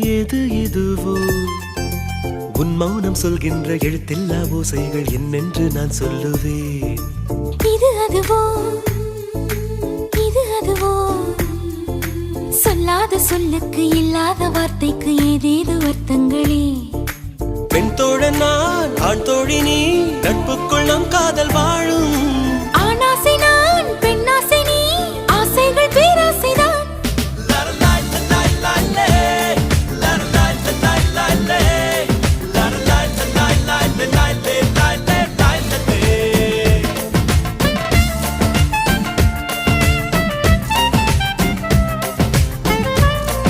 எது இதுவோ உன் மௌனம் சொல்கின்ற எழுத்தில்லா ஓசைகள் என்னென்று நான் சொல்லுவேன். இது அதுவோ இது அதுவோ சொல்லாத சொல்லுக்கு இல்லாத வார்த்தைக்கு ஏதேது அர்த்தங்களே. பெண் தோழன் நான், ஆண் தோழி நீ, நட்புக்குள் நம் காதல் வாழும்.